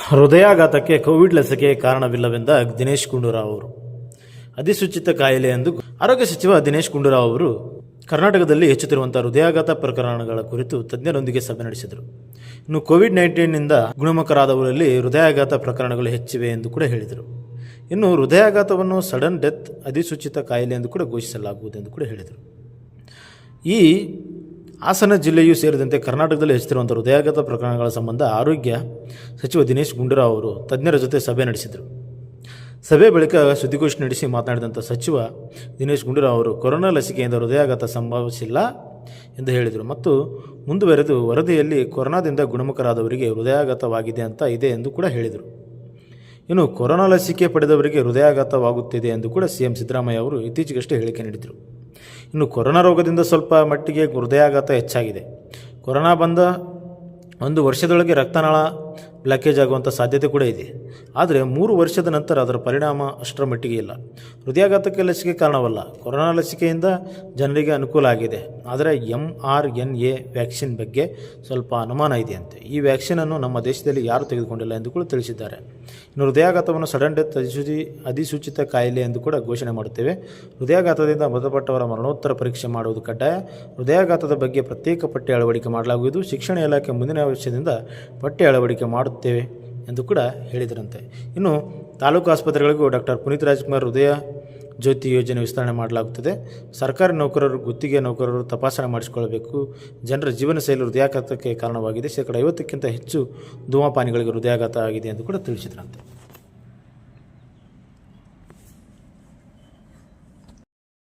ಹೃದಯಾಘಾತಕ್ಕೆ Covid ಲಸಿಕೆ ಕಾರಣವಿಲ್ಲವೆಂದ ದಿನೇಶ್ ಗುಂಡೂರಾವ್ ಅವರು. ಅಧಿಸೂಚಿತ ಕಾಯಿಲೆ ಎಂದು ಆರೋಗ್ಯ ಸಚಿವ ದಿನೇಶ್ ಗುಂಡೂರಾವ್ ಅವರು ಕರ್ನಾಟಕದಲ್ಲಿ ಹೆಚ್ಚುತ್ತಿರುವಂತಹ ಹೃದಯಾಘಾತ ಪ್ರಕರಣಗಳ ಕುರಿತು ತಜ್ಞರೊಂದಿಗೆ ಸಭೆ ನಡೆಸಿದರು. ಇನ್ನು ಕೋವಿಡ್-19ನಿಂದ ಗುಣಮುಖರಾದವರಲ್ಲಿ ಹೃದಯಾಘಾತ ಪ್ರಕರಣಗಳು ಹೆಚ್ಚಿವೆ ಎಂದು ಕೂಡ ಹೇಳಿದರು. ಇನ್ನು ಹೃದಯಾಘಾತವನ್ನು ಸಡನ್ ಡೆತ್ ಅಧಿಸೂಚಿತ ಕಾಯಿಲೆ ಎಂದು ಕೂಡ ಘೋಷಿಸಲಾಗುವುದು ಎಂದು ಕೂಡ ಹೇಳಿದರು. ಈ ಹಾಸನ ಜಿಲ್ಲೆಯೂ ಸೇರಿದಂತೆ ಕರ್ನಾಟಕದಲ್ಲಿ ಹೆಚ್ಚುತ್ತಿರುವಂಥ ಹೃದಯಾಘಾತ ಪ್ರಕರಣಗಳ ಸಂಬಂಧ ಆರೋಗ್ಯ ಸಚಿವ ದಿನೇಶ್ ಗುಂಡೂರಾವ್ ಅವರು ತಜ್ಞರ ಜೊತೆ ಸಭೆ ನಡೆಸಿದರು. ಸಭೆ ಬಳಿಕ ಸುದ್ದಿಗೋಷ್ಠಿ ನಡೆಸಿ ಮಾತನಾಡಿದಂಥ ಸಚಿವ ದಿನೇಶ್ ಗುಂಡೂರಾವ್ ಅವರು ಕೊರೋನಾ ಲಸಿಕೆಯಿಂದ ಹೃದಯಾಘಾತ ಸಂಭವಿಸಿಲ್ಲ ಎಂದು ಹೇಳಿದರು ಮತ್ತು ಮುಂದುವರೆದು ವರದಿಯಲ್ಲಿ ಕೊರೋನಾದಿಂದ ಗುಣಮುಖರಾದವರಿಗೆ ಹೃದಯಾಘಾತವಾಗಿದೆ ಅಂತ ಇದೆ ಎಂದು ಕೂಡ ಹೇಳಿದರು. ಇನ್ನು ಕೊರೋನಾ ಲಸಿಕೆ ಪಡೆದವರಿಗೆ ಹೃದಯಾಘಾತವಾಗುತ್ತಿದೆ ಎಂದು ಕೂಡ ಸಿಎಂ ಸಿದ್ದರಾಮಯ್ಯ ಅವರು ಇತ್ತೀಚೆಗಷ್ಟೇ ಹೇಳಿಕೆ ನೀಡಿದರು. ಇನ್ನು ಕೊರೋನಾ ರೋಗದಿಂದ ಸ್ವಲ್ಪ ಮಟ್ಟಿಗೆ ಹೃದಯಾಘಾತ ಹೆಚ್ಚಾಗಿದೆ. ಕೊರೋನಾ ಬಂದ 1 ವರ್ಷದೊಳಗೆ ರಕ್ತನಾಳ ಬ್ಲಾಕೇಜ್ ಆಗುವಂಥ ಸಾಧ್ಯತೆ ಕೂಡ ಇದೆ. ಆದರೆ 3 ವರ್ಷದ ನಂತರ ಅದರ ಪರಿಣಾಮ ಅಷ್ಟರ ಮಟ್ಟಿಗೆ ಇಲ್ಲ. ಹೃದಯಾಘಾತಕ್ಕೆ ಲಸಿಕೆ ಕಾರಣವಲ್ಲ. ಕೊರೋನಾ ಲಸಿಕೆಯಿಂದ ಜನರಿಗೆ ಅನುಕೂಲ ಆಗಿದೆ. ಆದರೆ mRNA ವ್ಯಾಕ್ಸಿನ್ ಬಗ್ಗೆ ಸ್ವಲ್ಪ ಅನುಮಾನ ಇದೆಯಂತೆ. ಈ ವ್ಯಾಕ್ಸಿನನ್ನು ನಮ್ಮ ದೇಶದಲ್ಲಿ ಯಾರೂ ತೆಗೆದುಕೊಂಡಿಲ್ಲ ಎಂದು ಕೂಡ ತಿಳಿಸಿದ್ದಾರೆ. ಇನ್ನು ಹೃದಯಾಘಾತವನ್ನು ಸಡನ್ ಡೆತ್ ಅಧಿಸೂಚಿತ ಕಾಯಿಲೆ ಎಂದು ಕೂಡ ಘೋಷಣೆ ಮಾಡುತ್ತೇವೆ. ಹೃದಯಾಘಾತದಿಂದ ಮೃತಪಟ್ಟವರ ಮರಣೋತ್ತರ ಪರೀಕ್ಷೆ ಮಾಡುವುದು ಕಡ್ಡಾಯ. ಹೃದಯಾಘಾತದ ಬಗ್ಗೆ ಪ್ರತ್ಯೇಕ ಪಠ್ಯ ಅಳವಡಿಕೆ ಮಾಡಲಾಗುವುದು. ಶಿಕ್ಷಣ ಇಲಾಖೆ ಮುಂದಿನ ವರ್ಷದಿಂದ ಪಠ್ಯ ಅಳವಡಿಕೆ ಮಾಡುತ್ತೇವೆ ಎಂದು ಕೂಡ ಹೇಳಿದರಂತೆ. ಇನ್ನು ತಾಲೂಕು ಆಸ್ಪತ್ರೆಗಳಿಗೂ ಡಾಕ್ಟರ್ ಪುನೀತ್ ರಾಜ್ಕುಮಾರ್ ಹೃದಯ ಜ್ಯೋತಿ ಯೋಜನೆ ವಿಸ್ತರಣೆ ಮಾಡಲಾಗುತ್ತದೆ. ಸರ್ಕಾರಿ ನೌಕರರು, ಗುತ್ತಿಗೆ ನೌಕರರು ತಪಾಸಣೆ ಮಾಡಿಸಿಕೊಳ್ಳಬೇಕು. ಜನರ ಜೀವನ ಶೈಲಿ ಹೃದಯಾಘಾತಕ್ಕೆ ಕಾರಣವಾಗಿದೆ. 50% ಹೆಚ್ಚು ಧೂಮಪಾನಿಗಳಿಗೆ ಹೃದಯಾಘಾತ ಆಗಿದೆ ಎಂದು ಕೂಡ ತಿಳಿಸಿದ್ರಂತೆ.